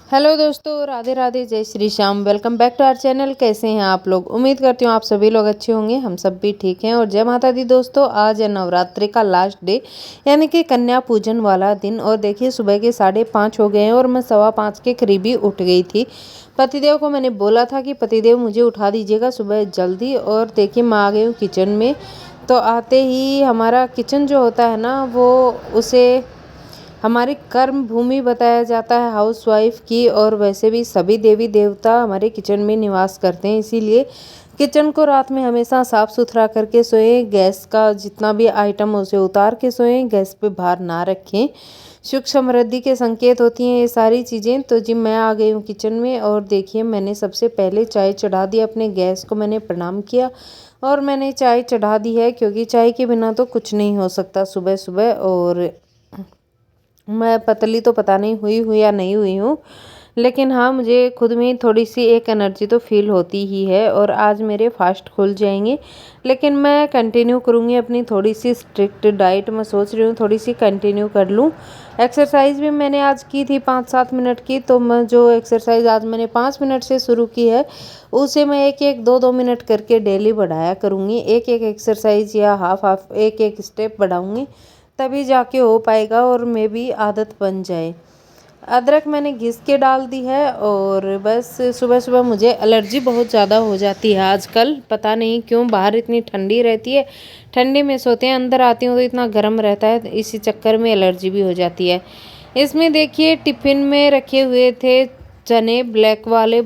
Hello दोस्तों, राधे राधे, जय Shri Shyam. Welcome back to our channel. कैसे हैं आप लोग? उम्मीद करती हूँ आप सभी लोग अच्छे होंगे। हम सब भी ठीक हैं। और जय माता दी दोस्तों, आज है नवरात्रि का लास्ट डे, यानी कि कन्या पूजन वाला दिन। और देखिए सुबह के 5:30 हो गए हैं और मैं 5:15 के करीब ही उठ गई थी। पतिदेव को मैंने बोला था कि पतिदेव मुझे उठा दीजिएगा सुबह जल्दी। और देखिए मैं आ गई हूँ किचन में। तो आते ही हमारा किचन जो होता है ना, वो उसे हमारी कर्म भूमि बताया जाता है हाउसवाइफ की। और वैसे भी सभी देवी देवता हमारे किचन में निवास करते हैं, इसीलिए किचन को रात में हमेशा साफ़ सुथरा करके सोएं। गैस का जितना भी आइटम हो उसे उतार के सोएं, गैस पे बाहर ना रखें। सुख समृद्धि के संकेत होती हैं ये सारी चीज़ें। तो जी मैं आ गई हूँ किचन में और देखिए मैंने सबसे पहले चाय चढ़ा दी। अपने गैस को मैंने प्रणाम किया और मैंने चाय चढ़ा दी है, क्योंकि चाय के बिना तो कुछ नहीं हो सकता सुबह सुबह। और मैं पतली तो पता नहीं हुई हूँ या नहीं हुई हूँ, लेकिन हाँ मुझे खुद में थोड़ी सी एक एनर्जी तो फील होती ही है। और आज मेरे फास्ट खुल जाएंगे, लेकिन मैं कंटिन्यू करूँगी अपनी थोड़ी सी स्ट्रिक्ट डाइट। मैं सोच रही हूँ थोड़ी सी कंटिन्यू कर लूँ। एक्सरसाइज भी मैंने आज की थी 5-7 मिनट की। तो मैं जो एक्सरसाइज आज मैंने 5 मिनट से शुरू की है, उसे मैं 1-1 2-2 मिनट करके डेली बढ़ाया करूँगी। एक एक एक्सरसाइज या हाफ हाफ एक एक स्टेप बढ़ाऊँगी, तभी जाके हो पाएगा और मे भी आदत बन जाए। अदरक मैंने घिस के डाल दी है। और बस सुबह सुबह मुझे एलर्जी बहुत ज़्यादा हो जाती है आजकल, पता नहीं क्यों। बाहर इतनी ठंडी रहती है, ठंडी में सोते हैं, अंदर आती हूँ तो इतना गर्म रहता है, इसी चक्कर में एलर्जी भी हो जाती है। इसमें देखिए टिफ़िन में रखे हुए थे चने, ब्लैक वाले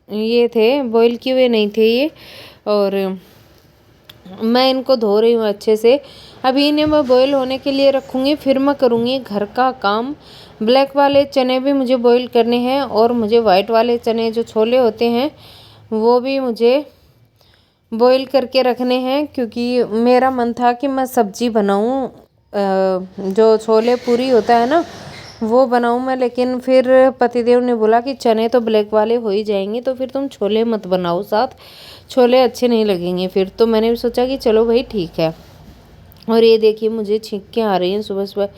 ये थे, बॉईल किए हुए नहीं थे ये। और मैं इनको धो रही हूँ अच्छे से। अभी इन्हें मैं बॉईल होने के लिए रखूँगी, फिर मैं करूँगी घर का काम। ब्लैक वाले चने भी मुझे बॉईल करने हैं और मुझे वाइट वाले चने जो छोले होते हैं वो भी मुझे बॉईल करके रखने हैं, क्योंकि मेरा मन था कि मैं सब्जी बनाऊँ, जो छोले पूरी होता है ना वो बनाऊँ मैं। लेकिन फिर पतिदेव ने बोला कि चने तो ब्लैक वाले हो ही जाएंगे, तो फिर तुम छोले मत बनाओ साथ, छोले अच्छे नहीं लगेंगे फिर। तो मैंने भी सोचा कि चलो भाई ठीक है। और ये देखिए मुझे छींकें आ रही हैं सुबह सुबह।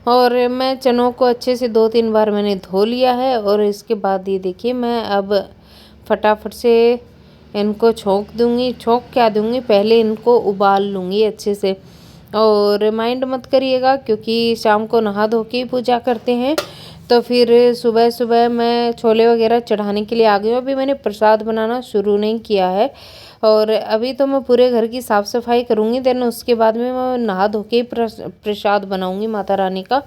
और मैं चनों को अच्छे से 2-3 बार मैंने धो लिया है। और इसके बाद ये देखिए मैं अब फटाफट से इनको छोंक दूंगी। छोंक क्या दूंगी, पहले इनको उबाल लूँगी अच्छे से। और रिमाइंड मत करिएगा, क्योंकि शाम को नहा धो के पूजा करते हैं। तो फिर सुबह सुबह मैं छोले वगैरह चढ़ाने के लिए आ गई हूँ। अभी मैंने प्रसाद बनाना शुरू नहीं किया है। और अभी तो मैं पूरे घर की साफ़ सफाई करूँगी, देन उसके बाद में मैं नहा धो के प्रसाद बनाऊँगी माता रानी का।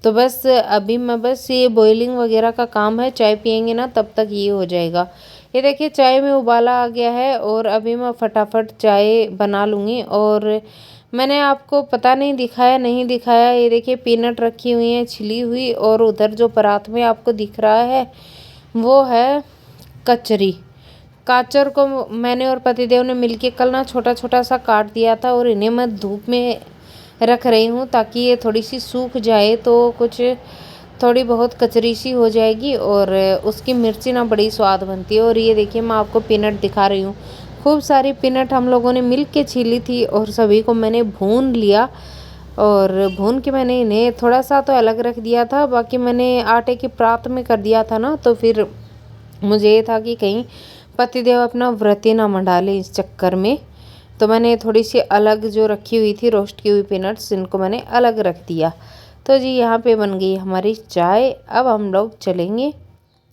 तो बस अभी मैं बस ये बॉइलिंग वगैरह का काम है, चाय पियेंगे ना तब तक ये हो जाएगा। ये देखिए चाय में उबाला आ गया है और अभी मैं फटाफट चाय बना लूँगी। और मैंने आपको पता नहीं दिखाया नहीं दिखाया, ये देखिए पीनट रखी हुई है छिली हुई। और उधर जो परात में आपको दिख रहा है वो है कचरी। गाजर को मैंने और पतिदेव ने मिलके कल ना छोटा छोटा सा काट दिया था, और इन्हें मैं धूप में रख रही हूँ ताकि ये थोड़ी सी सूख जाए, तो कुछ थोड़ी बहुत कचरी सी हो जाएगी और उसकी मिर्ची ना बड़ी स्वाद बनती है। और ये देखिए मैं आपको पीनट दिखा रही हूँ। खूब सारी पीनट हम लोगों ने मिल के छीली थी और सभी को मैंने भून लिया। और भून के मैंने इन्हें थोड़ा सा तो अलग रख दिया था, बाकी मैंने आटे की परात में कर दिया था ना। तो फिर मुझे ये था कि कहीं पतिदेव अपना व्रत ही ना मंडा ले इस चक्कर में। तो मैंने थोड़ी सी अलग जो रखी हुई थी रोस्ट की हुई पीनट्स, इनको मैंने अलग रख दिया। तो जी यहाँ पे बन गई हमारी चाय। अब हम लोग चलेंगे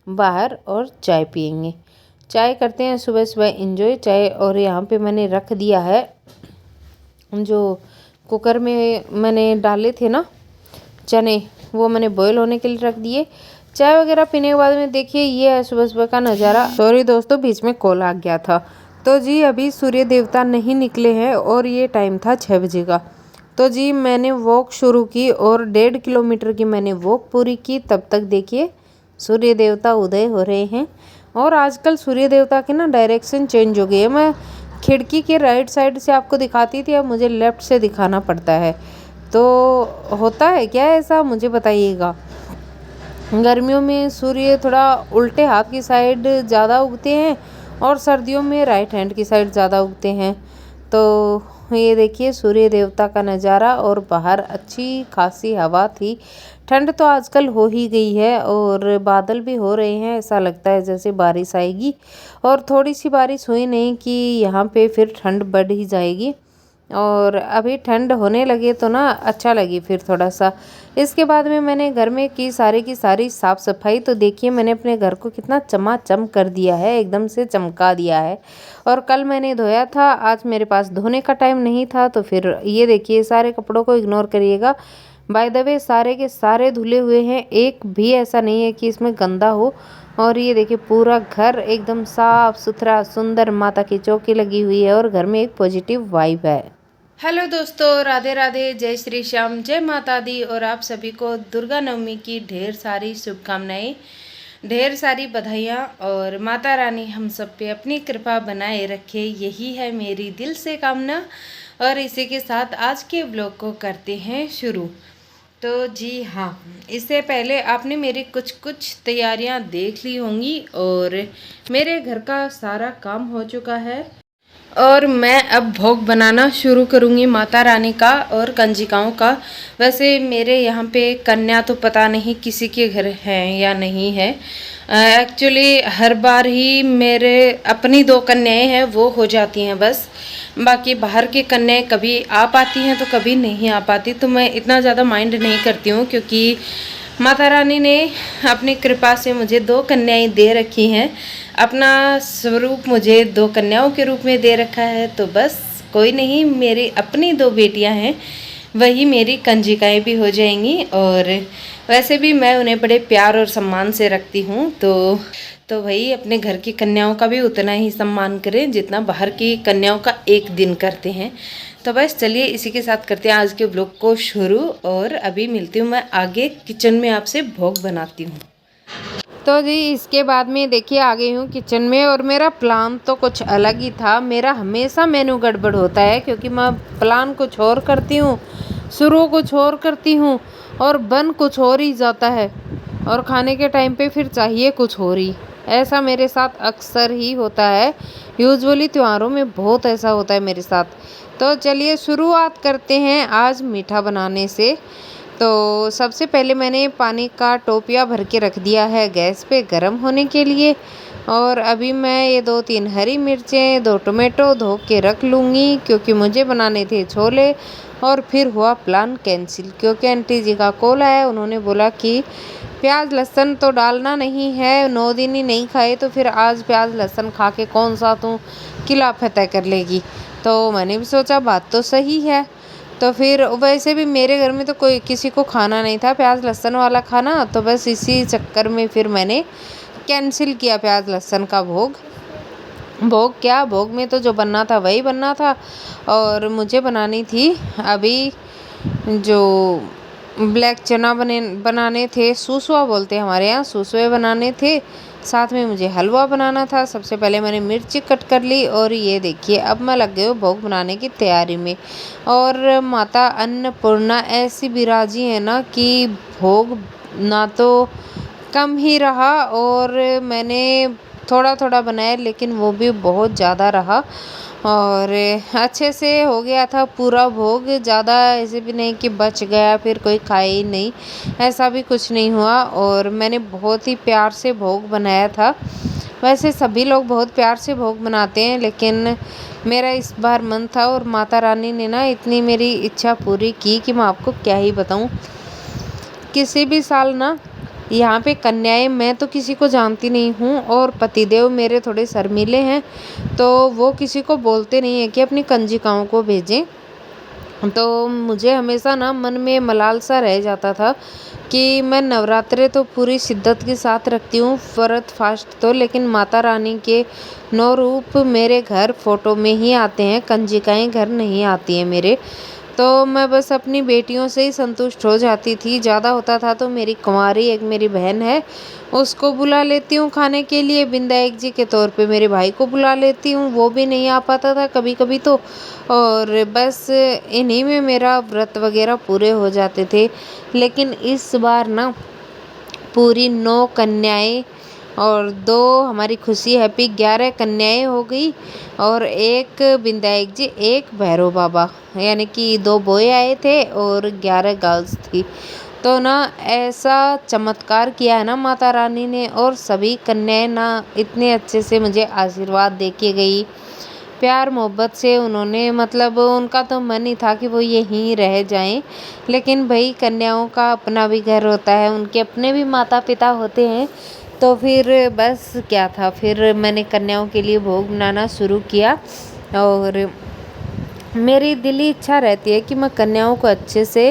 बाहर और चाय पियेंगे। चाय करते हैं सुबह सुबह इंजॉय चाय। और यहाँ पे मैंने रख दिया है जो कुकर में मैंने डाले थे ना चने, वो मैंने बॉईल होने के लिए रख दिए। चाय वगैरह पीने के बाद में देखिए ये है सुबह सुबह का नज़ारा। सॉरी दोस्तों, बीच में कॉल आ गया था। तो जी अभी सूर्य देवता नहीं निकले हैं और ये टाइम था 6 बजे का। तो जी मैंने वॉक शुरू की और 1.5 किलोमीटर की मैंने वॉक पूरी की। तब तक देखिए सूर्य देवता उदय हो रहे हैं। और आजकल सूर्य देवता की ना डायरेक्शन चेंज हो गई है। मैं खिड़की के राइट साइड से आपको दिखाती थी, अब मुझे लेफ़्ट से दिखाना पड़ता है। तो होता है क्या ऐसा, मुझे बताइएगा। गर्मियों में सूर्य थोड़ा उल्टे हाथ की साइड ज़्यादा उगते हैं और सर्दियों में राइट हैंड की साइड ज़्यादा उगते हैं। तो ये देखिए सूर्य देवता का नज़ारा। और बाहर अच्छी खासी हवा थी, ठंड तो आजकल हो ही गई है और बादल भी हो रहे हैं, ऐसा लगता है जैसे बारिश आएगी। और थोड़ी सी बारिश हुई नहीं कि यहाँ पे फिर ठंड बढ़ ही जाएगी। और अभी ठंड होने लगे तो ना अच्छा लगे फिर थोड़ा सा। इसके बाद में मैंने घर में की सारी साफ़ सफाई। तो देखिए मैंने अपने घर को कितना चमाचम कर दिया है, एकदम से चमका दिया है। और कल मैंने धोया था, आज मेरे पास धोने का टाइम नहीं था, तो फिर ये देखिए सारे कपड़ों को इग्नोर करिएगा। बाय द वे सारे के सारे धुले हुए हैं, एक भी ऐसा नहीं है कि इसमें गंदा हो। और ये देखिए पूरा घर एकदम साफ सुथरा सुंदर, माता की चौकी लगी हुई है और घर में एक पॉजिटिव वाइब है। हेलो दोस्तों, राधे राधे, जय श्री श्याम, जय माता दी। और आप सभी को दुर्गा नवमी की ढेर सारी शुभकामनाएं, ढेर सारी बधाइयाँ। और माता रानी हम सब पे अपनी कृपा बनाए रखे, यही है मेरी दिल से कामना। और इसी के साथ आज के ब्लॉग को करते हैं शुरू। तो जी हाँ, इससे पहले आपने मेरी कुछ तैयारियां देख ली होंगी और मेरे घर का सारा काम हो चुका है। और मैं अब भोग बनाना शुरू करूँगी माता रानी का और कंजिकाओं का। वैसे मेरे यहाँ पे कन्या तो पता नहीं किसी के घर है या नहीं है। एक्चुअली हर बार ही मेरे अपनी 2 कन्याएं हैं वो हो जाती हैं बस। बाकी बाहर की कन्याएं कभी आ पाती हैं तो कभी नहीं आ पाती। तो मैं इतना ज़्यादा माइंड नहीं करती हूँ क्योंकि माता रानी ने अपनी कृपा से मुझे 2 कन्याएं दे रखी हैं। अपना स्वरूप मुझे 2 कन्याओं के रूप में दे रखा है। तो बस कोई नहीं, मेरी अपनी 2 बेटियां हैं, वही मेरी कंजिकाएं भी हो जाएंगी। और वैसे भी मैं उन्हें बड़े प्यार और सम्मान से रखती हूँ। तो वही अपने घर की कन्याओं का भी उतना ही सम्मान करें जितना बाहर की कन्याओं का एक दिन करते हैं। तो बस चलिए इसी के साथ करते हैं आज के ब्लॉग को शुरू। और अभी मिलती हूँ मैं आगे किचन में, आपसे भोग बनाती हूँ। तो जी इसके बाद में देखिए आ गई हूँ किचन में। और मेरा प्लान तो कुछ अलग ही था। मेरा हमेशा मेनू गड़बड़ होता है क्योंकि मैं प्लान कुछ और करती हूँ, शुरू कुछ और करती हूँ और बन कुछ और ही जाता है। और खाने के टाइम पे फिर चाहिए कुछ और ही। ऐसा मेरे साथ अक्सर ही होता है, यूजुअली त्योहारों में बहुत ऐसा होता है मेरे साथ। तो चलिए शुरुआत करते हैं आज मीठा बनाने से। तो सबसे पहले मैंने पानी का टोपिया भर के रख दिया है गैस पे गर्म होने के लिए। और अभी मैं ये 2-3 हरी मिर्चें, 2 टोमेटो धो के रख लूँगी क्योंकि मुझे बनाने थे छोले। और फिर हुआ प्लान कैंसिल क्योंकि आंटी जी का कॉल आया। उन्होंने बोला कि प्याज लहसुन तो डालना नहीं है, 9 दिन ही नहीं खाए तो फिर आज प्याज लहसुन खा के कौन सा तू किला फतेह कर लेगी। तो मैंने भी सोचा बात तो सही है। तो फिर वैसे भी मेरे घर में तो कोई किसी को खाना नहीं था प्याज लहसुन वाला खाना। तो बस इसी चक्कर में फिर मैंने कैंसिल किया प्याज लहसुन का भोग। भोग क्या, भोग में तो जो बनना था वही बनना था। और मुझे बनानी थी अभी जो ब्लैक चना बनाने थे, सूसवा बोलते हैं हमारे यहाँ, सूसवे बनाने थे। साथ में मुझे हलवा बनाना था। सबसे पहले मैंने मिर्ची कट कर ली और ये देखिए अब मैं लग गई हूँ भोग बनाने की तैयारी में। और माता अन्नपूर्णा ऐसी बिराजी है ना कि भोग ना तो कम ही रहा और मैंने थोड़ा थोड़ा बनाया लेकिन वो भी बहुत ज़्यादा रहा। और अच्छे से हो गया था पूरा भोग, ज़्यादा ऐसे भी नहीं कि बच गया फिर कोई खाए ही नहीं, ऐसा भी कुछ नहीं हुआ। और मैंने बहुत ही प्यार से भोग बनाया था। वैसे सभी लोग बहुत प्यार से भोग बनाते हैं लेकिन मेरा इस बार मन था और माता रानी ने ना इतनी मेरी इच्छा पूरी की कि मैं आपको क्या ही बताऊं। किसी भी साल ना यहाँ पे कन्याएं, मैं तो किसी को जानती नहीं हूँ और पतिदेव मेरे थोड़े शर्मीले हैं तो वो किसी को बोलते नहीं है कि अपनी कंजिकाओं को भेजें। तो मुझे हमेशा ना मन में मलाल सा रह जाता था कि मैं नवरात्रे तो पूरी शिद्दत के साथ रखती हूँ, व्रत फास्ट तो, लेकिन माता रानी के 9 रूप मेरे घर फ़ोटो में ही आते हैं, कंजिकाएं घर नहीं आती हैं मेरे। तो मैं बस अपनी बेटियों से ही संतुष्ट हो जाती थी। ज़्यादा होता था तो मेरी कुंवारी एक मेरी बहन है उसको बुला लेती हूँ खाने के लिए, बिंदायक जी के तौर पे मेरे भाई को बुला लेती हूँ, वो भी नहीं आ पाता था कभी कभी तो। और बस इन्हीं में मेरा व्रत वगैरह पूरे हो जाते थे। लेकिन इस बार ना पूरी 9 कन्याएं और 2 हमारी खुशी हैप्पी 11 कन्याएं हो गई। और एक बिंदायक जी, एक भैरव बाबा, यानी कि 2 बॉय आए थे और 11 गर्ल्स थी। तो ना ऐसा चमत्कार किया है ना माता रानी ने, और सभी कन्याएं ना इतने अच्छे से मुझे आशीर्वाद दे के गई, प्यार मोहब्बत से उन्होंने, मतलब उनका तो मन ही था कि वो यहीं रह जाएं, लेकिन भाई कन्याओं का अपना भी घर होता है, उनके अपने भी माता पिता होते हैं। तो फिर बस क्या था, फिर मैंने कन्याओं के लिए भोग बनाना शुरू किया। और मेरी दिली इच्छा रहती है कि मैं कन्याओं को अच्छे से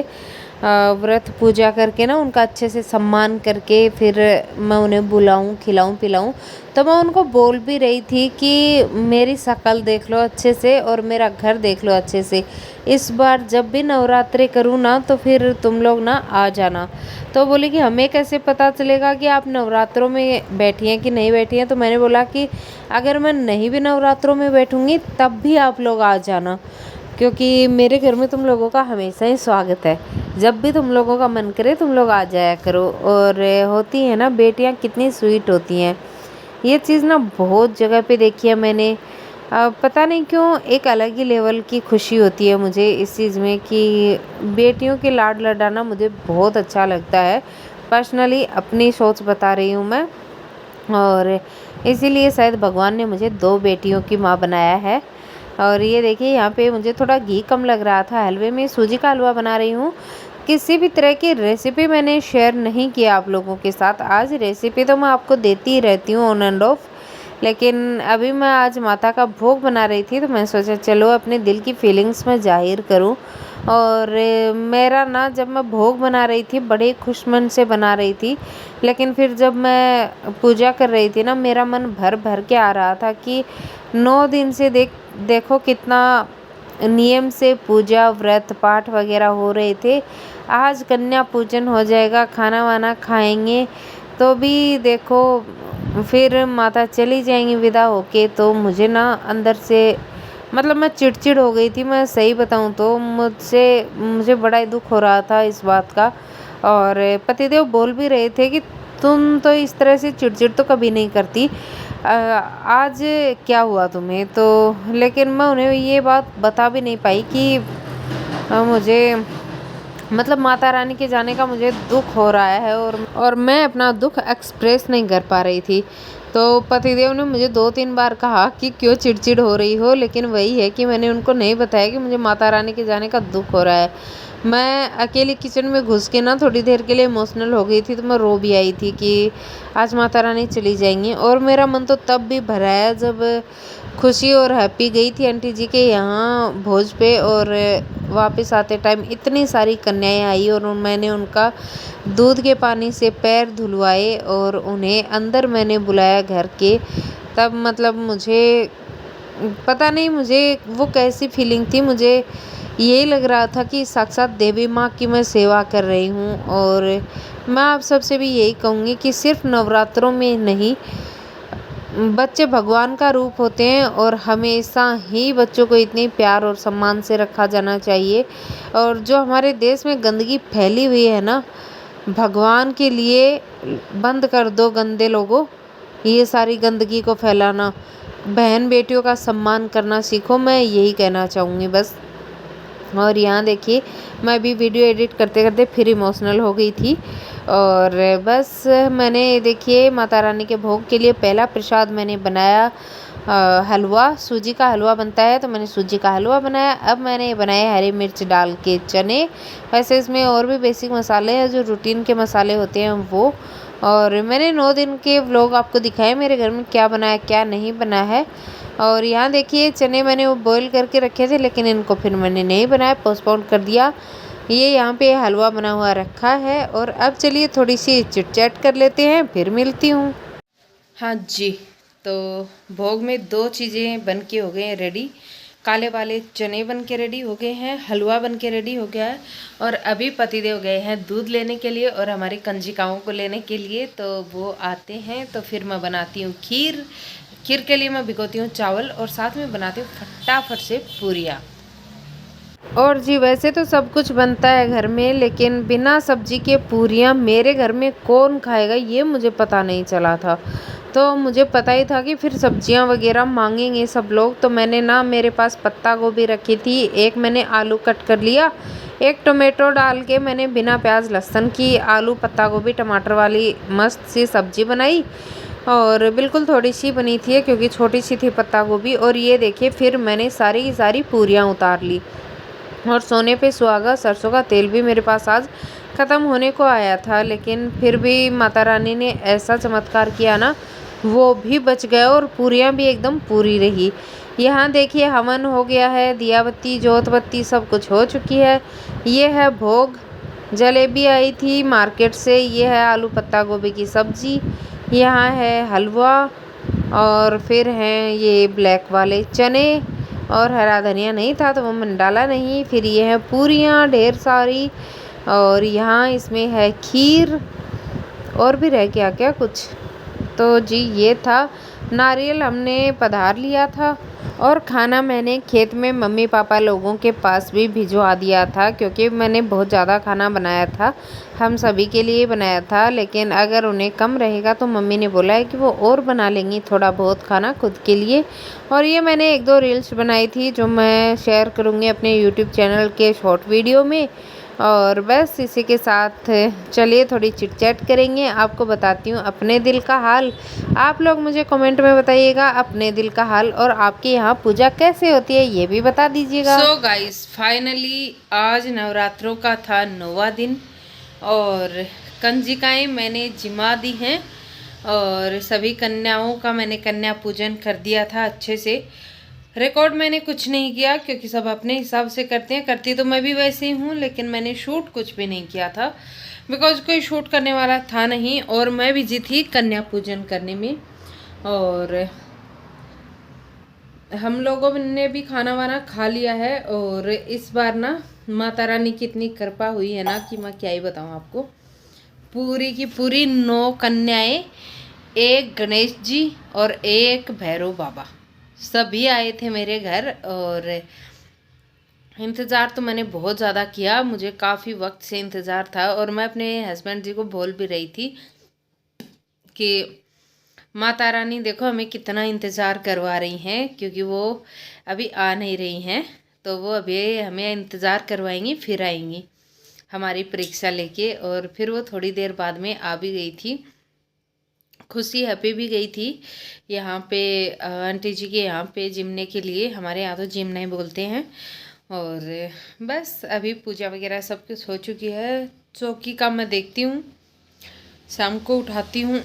व्रत पूजा करके ना उनका अच्छे से सम्मान करके फिर मैं उन्हें बुलाऊं, खिलाऊं पिलाऊं। तो मैं उनको बोल भी रही थी कि मेरी शक्ल देख लो अच्छे से और मेरा घर देख लो अच्छे से, इस बार जब भी नवरात्रि करूँ ना तो फिर तुम लोग ना आ जाना। तो बोली कि हमें कैसे पता चलेगा कि आप नवरात्रों में बैठी हैं कि नहीं बैठी हैं। तो मैंने बोला कि अगर मैं नहीं भी नवरात्रों में बैठूंगी तब भी आप लोग आ जाना, क्योंकि मेरे घर में तुम लोगों का हमेशा ही स्वागत है, जब भी तुम लोगों का मन करे तुम लोग आ जाया करो। और होती है ना बेटियां कितनी स्वीट होती हैं, ये चीज़ ना बहुत जगह पे देखी है मैंने। पता नहीं क्यों एक अलग ही लेवल की खुशी होती है मुझे इस चीज़ में कि बेटियों के लाड लडाना मुझे बहुत अच्छा लगता है। पर्सनली अपनी सोच बता रही हूँ मैं, और इसीलिए शायद भगवान ने मुझे 2 बेटियों की माँ बनाया है। और ये देखिए यहाँ पे मुझे थोड़ा घी कम लग रहा था हलवे में, सूजी का हलवा बना रही हूँ। किसी भी तरह की रेसिपी मैंने शेयर नहीं किया आप लोगों के साथ। आज रेसिपी तो मैं आपको देती ही रहती हूँ ऑन एंड ऑफ, लेकिन अभी मैं आज माता का भोग बना रही थी तो मैं सोचा चलो अपने दिल की फीलिंग्स में जाहिर करूँ। और मेरा ना जब मैं भोग बना रही थी बड़े खुश मन से बना रही थी, लेकिन फिर जब मैं पूजा कर रही थी ना मेरा मन भर भर के आ रहा था कि 9 दिन से देखो कितना नियम से पूजा व्रत पाठ वगैरह हो रहे थे। आज कन्या पूजन हो जाएगा, खाना वाना खाएंगे, तो भी देखो फिर माता चली जाएंगी विदा होके। तो मुझे ना अंदर से मतलब मैं चिड़चिड़ हो गई थी, मैं सही बताऊं तो मुझे बड़ा ही दुख हो रहा था इस बात का। और पतिदेव बोल भी रहे थे कि तुम तो इस तरह से चिड़चिड़ तो कभी नहीं करती, आज क्या हुआ तुम्हें। तो लेकिन मैं उन्हें ये बात बता भी नहीं पाई कि मुझे मतलब माता रानी के जाने का मुझे दुख हो रहा है, और मैं अपना दुख एक्सप्रेस नहीं कर पा रही थी। तो पतिदेव ने मुझे 2-3 बार कहा कि क्यों चिड़चिड़ हो रही हो, लेकिन वही है कि मैंने उनको नहीं बताया कि मुझे माता रानी के जाने का दुख हो रहा है। मैं अकेले किचन में घुस के ना थोड़ी देर के लिए इमोशनल हो गई थी, तो मैं रो भी आई थी कि आज माता रानी चली जाएंगी। और मेरा मन तो तब भी भरा है जब खुशी और हैप्पी गई थी आंटी जी के यहाँ भोज पे, और वापस आते टाइम इतनी सारी कन्याएं आई और मैंने उनका दूध के पानी से पैर धुलवाए और उन्हें अंदर मैंने बुलाया घर के। तब मतलब मुझे पता नहीं मुझे वो कैसी फीलिंग थी, मुझे यही लग रहा था कि साक्षात देवी माँ की मैं सेवा कर रही हूँ। और मैं आप सबसे भी यही कहूँगी कि सिर्फ नवरात्रों में नहीं, बच्चे भगवान का रूप होते हैं और हमेशा ही बच्चों को इतनी प्यार और सम्मान से रखा जाना चाहिए। और जो हमारे देश में गंदगी फैली हुई है ना, भगवान के लिए बंद कर दो गंदे लोगों, ये सारी गंदगी को फैलाना। बहन बेटियों का सम्मान करना सीखो, मैं यही कहना चाहूँगी बस। और यहाँ देखिए मैं भी वीडियो एडिट करते करते फिर इमोशनल हो गई थी। और बस मैंने देखिए माता रानी के भोग के लिए पहला प्रसाद मैंने बनाया हलवा, सूजी का हलवा बनता है तो मैंने सूजी का हलवा बनाया। अब मैंने बनाए हरी मिर्च डाल के चने, वैसे इसमें और भी बेसिक मसाले हैं जो रूटीन के मसाले होते हैं वो। और मैंने 9 दिन के व्लॉग आपको दिखाए मेरे घर में क्या बना है क्या नहीं बना है। और यहाँ देखिए चने मैंने वो बॉईल करके रखे थे, लेकिन इनको फिर मैंने नहीं बनाया, पोस्टपोन कर दिया। ये यहाँ पे हलवा बना हुआ रखा है। और अब चलिए थोड़ी सी चिट चैट कर लेते हैं, फिर मिलती हूँ। हाँ जी, तो भोग में 2 चीज़ें बन के हो गए हैं रेडी। काले वाले चने बन के रेडी हो गए हैं, हलवा बन के रेडी हो गया है। और अभी पतिदेव गए हैं दूध लेने के लिए और हमारी कंजिकाओं को लेने के लिए, तो वो आते हैं तो फिर मैं बनाती हूँ खीर। खीर के लिए मैं भिगोती हूँ चावल और साथ में बनाती हूँ फटाफट से पूरियाँ। और जी वैसे तो सब कुछ बनता है घर में, लेकिन बिना सब्जी के पूरियाँ मेरे घर में कौन खाएगा ये मुझे पता नहीं चला था। तो मुझे पता ही था कि फिर सब्जियां वगैरह मांगेंगे सब लोग, तो मैंने ना मेरे पास पत्ता गोभी रखी थी, एक मैंने आलू कट कर लिया, एक टोमेटो डाल के मैंने बिना प्याज लहसुन की आलू पत्ता गोभी टमाटर वाली मस्त सी सब्जी बनाई। और बिल्कुल थोड़ी सी बनी थी क्योंकि छोटी सी थी पत्ता गोभी। और ये देखिए फिर मैंने सारी की सारी पूरियाँ उतार ली और सोने पे सुहागा। सरसों का तेल भी मेरे पास आज ख़त्म होने को आया था, लेकिन फिर भी माता रानी ने ऐसा चमत्कार किया ना, वो भी बच गया और पूरियाँ भी एकदम पूरी रही। यहाँ देखिए हवन हो गया है, दिया बत्ती जोत बत्ती सब कुछ हो चुकी है। ये है भोग, जलेबी आई थी मार्केट से, ये है आलू पत्ता गोभी की सब्जी, यहाँ है हलवा और फिर हैं ये ब्लैक वाले चने। और हरा धनिया नहीं था तो वो मैंने डाला नहीं। फिर ये है पूरियाँ ढेर सारी और यहाँ इसमें है खीर और भी रह गया क्या कुछ। तो जी ये था, नारियल हमने पधार लिया था और खाना मैंने खेत में मम्मी पापा लोगों के पास भी भिजवा दिया था क्योंकि मैंने बहुत ज़्यादा खाना बनाया था, हम सभी के लिए बनाया था। लेकिन अगर उन्हें कम रहेगा तो मम्मी ने बोला है कि वो और बना लेंगी थोड़ा बहुत खाना खुद के लिए। और ये मैंने 1-2 रील्स बनाई थी जो मैं शेयर करूँगी अपने यूट्यूब चैनल के शॉर्ट वीडियो में। और बस इसी के साथ चलिए थोड़ी चिट चैट करेंगे, आपको बताती हूँ अपने दिल का हाल। आप लोग मुझे कमेंट में बताइएगा अपने दिल का हाल, और आपके यहाँ पूजा कैसे होती है ये भी बता दीजिएगा। सो गाइस फाइनली आज नवरात्रों का था 9वां दिन और कंजिकाएं मैंने जिमा दी हैं और सभी कन्याओं का मैंने कन्या पूजन कर दिया था अच्छे से। रिकॉर्ड मैंने कुछ नहीं किया क्योंकि सब अपने हिसाब से करते हैं, करती तो मैं भी वैसे ही हूँ, लेकिन मैंने शूट कुछ भी नहीं किया था बिकॉज कोई शूट करने वाला था नहीं और मैं बिजी थी कन्या पूजन करने में। और हम लोगों ने भी खाना वाना खा लिया है। और इस बार ना माता रानी की इतनी कृपा हुई है ना कि मैं क्या ही बताऊँ आपको। पूरी की पूरी 9 कन्याएं, एक गणेश जी और एक भैरव बाबा सभी आए थे मेरे घर। और इंतज़ार तो मैंने बहुत ज़्यादा किया, मुझे काफ़ी वक्त से इंतज़ार था और मैं अपने हस्बैंड जी को बोल भी रही थी कि माता रानी देखो हमें कितना इंतज़ार करवा रही हैं क्योंकि वो अभी आ नहीं रही हैं, तो वो अभी हमें इंतज़ार करवाएंगी फिर आएंगी हमारी परीक्षा लेके। और फिर वो थोड़ी देर बाद में आ भी गई थी। खुशी हैप्पी भी गई थी यहाँ पे आंटी जी के यहाँ पे जिमने के लिए, हमारे यहाँ तो जिम नहीं बोलते हैं। और बस अभी पूजा वगैरह सब कुछ हो चुकी है। चौकी का मैं देखती हूँ, शाम को उठाती हूँ।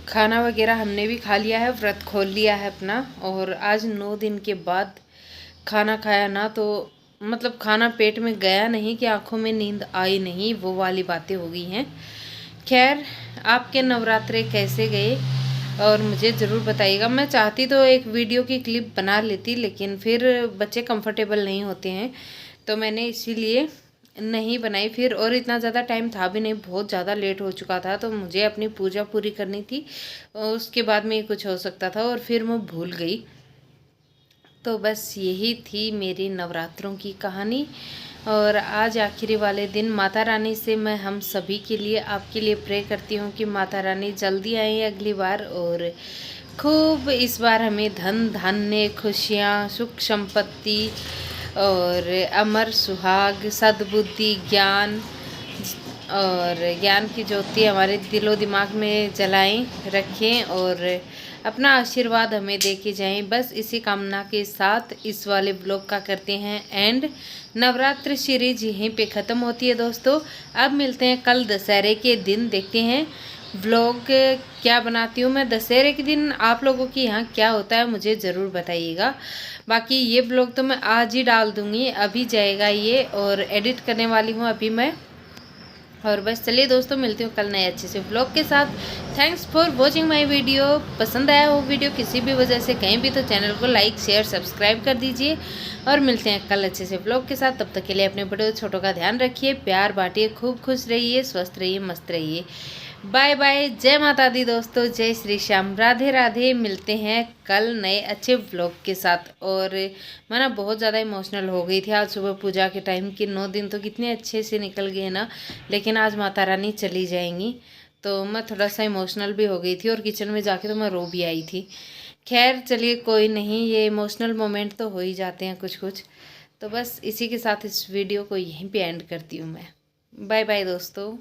खाना वगैरह हमने भी खा लिया है, व्रत खोल लिया है अपना। और आज 9 दिन के बाद खाना खाया ना, तो मतलब खाना पेट में गया नहीं कि आंखों में नींद आई नहीं, वो वाली बातें हो गई हैं। खैर आपके नवरात्रे कैसे गए और मुझे ज़रूर बताइएगा। मैं चाहती तो एक वीडियो की क्लिप बना लेती, लेकिन फिर बच्चे कंफर्टेबल नहीं होते हैं तो मैंने इसीलिए नहीं बनाई फिर। और इतना ज़्यादा टाइम था भी नहीं, बहुत ज़्यादा लेट हो चुका था तो मुझे अपनी पूजा पूरी करनी थी, उसके बाद में कुछ हो सकता था और फिर मैं भूल गई। तो बस यही थी मेरी नवरात्रों की कहानी। और आज आखिरी वाले दिन माता रानी से मैं हम सभी के लिए आपके लिए प्रे करती हूँ कि माता रानी जल्दी आए अगली बार और खूब इस बार हमें धन धान्य खुशियाँ सुख संपत्ति और अमर सुहाग सद्बुद्धि ज्ञान और ज्ञान की ज्योति हमारे दिलो दिमाग में जलाएं रखें और अपना आशीर्वाद हमें दे के जाएं। बस इसी कामना के साथ इस वाले ब्लॉग का करते हैं एंड। नवरात्र सीरीज यहीं पे ख़त्म होती है दोस्तों। अब मिलते हैं कल दशहरे के दिन, देखते हैं ब्लॉग क्या बनाती हूँ मैं दशहरे के दिन। आप लोगों के यहाँ क्या होता है मुझे ज़रूर बताइएगा। बाकी ये ब्लॉग तो मैं आज ही डाल दूँगी, अभी जाएगा ये और एडिट करने वाली हूँ अभी मैं। और बस चलिए दोस्तों मिलती हूँ कल नए अच्छे से व्लॉग के साथ। Thanks for watching my video. पसंद आया हो वीडियो किसी भी वजह से कहीं भी तो चैनल को लाइक शेयर सब्सक्राइब कर दीजिए और मिलते हैं कल अच्छे से व्लॉग के साथ। तब तक के लिए अपने बड़े छोटों का ध्यान रखिए, प्यार बांटिए, खूब खुश रहिए, स्वस्थ रहिए, मस्त रहिए। बाय बाय, जय माता दी दोस्तों, जय श्री श्याम, राधे राधे। मिलते हैं कल नए अच्छे व्लॉग के साथ। और मैं ना बहुत ज़्यादा इमोशनल हो गई थी आज सुबह पूजा के टाइम कि 9 दिन तो कितने अच्छे से निकल गए ना, लेकिन आज माता रानी चली जाएंगी तो मैं थोड़ा सा इमोशनल भी हो गई थी और किचन में जाके तो मैं रो भी आई थी। खैर चलिए कोई नहीं, ये इमोशनल मोमेंट तो हो ही जाते हैं कुछ कुछ। तो बस इसी के साथ इस वीडियो को यहीं पे एंड करती हूँ मैं। बाय बाय दोस्तों।